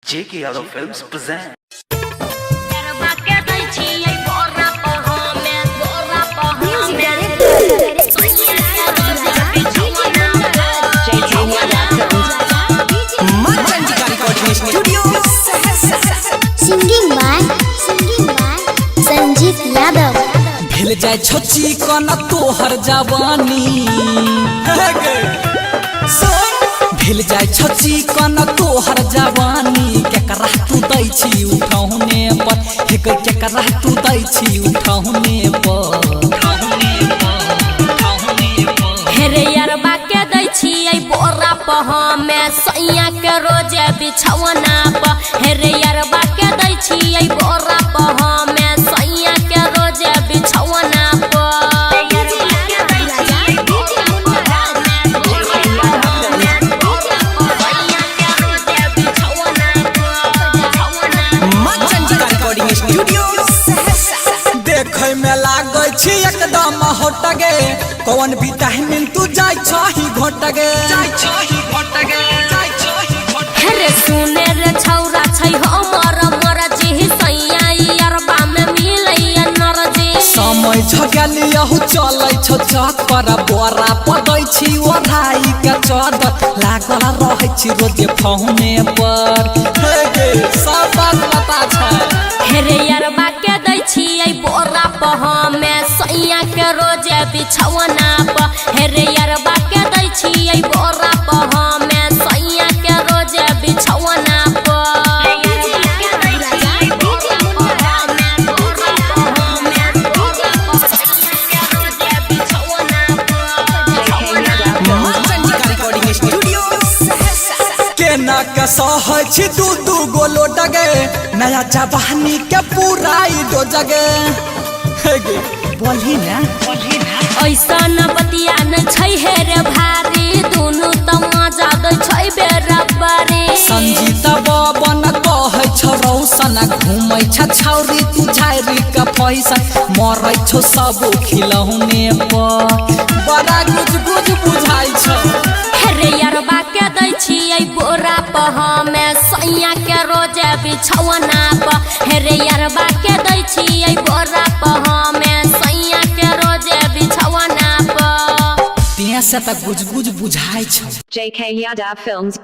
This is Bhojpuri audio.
JK Yadav Films present. Singing by Sanjeet Yadav. भेल जाए छोची कन तोहर जवानी, भेल जाए छोची कन तोहर जवानी। केकरा तू दै छी उठौने पर, केकरा तू दै छी उठौने पर। हेरे यारबा के दै छी बोरा पह में सैया के रोजे बिछौना पर। हेरे यारबा के दै छी बोरा पह में सैया के रोजे बिछौना देखे में लागे छी एकदम होटगे, कौन विटामिन तू जाय छही घोटगे। हेरे सुने रे छौरा छै हमर मरजी सैया यारबा में मिलैया नरजी। समय झगलियहु चलै छ चक्कर, बोरा पदै छी ओढ़ाई के चदर। लागल रहै छी रोजे फोने पर, हे गे सब बात पता छै। हेरे यारबा के दै छी बोरा पह में सैया के रोजे बिछौना पर। हेरे यारबा के दै छी बोरा पह में सैया के रोजे बिछौना पर। केना के सहै छी दू दू गो लोटगे, नया जवानी के पूराई दो जगे। हे गे बोलही ना ऐसा न बतिया न छै हेरे भारी, दुनु त मजा दै छै बेरबारी। संजीत बबन कहै छ रौशन, घुमै छ छौरी तू झारी के पैसा। मरै छौ सब खिलौने पर, बड़ा गुज गुज बुझाइ छ। हेरे यारबा के दै छी बोरा पह में सैया के रोजे बिछौना पर। हेरे यारबा के दै छी बोरा पह में सैया के रोजे बिछौना पर। तिया से त गुज गुज बुझाइ छ। JK Yadav Films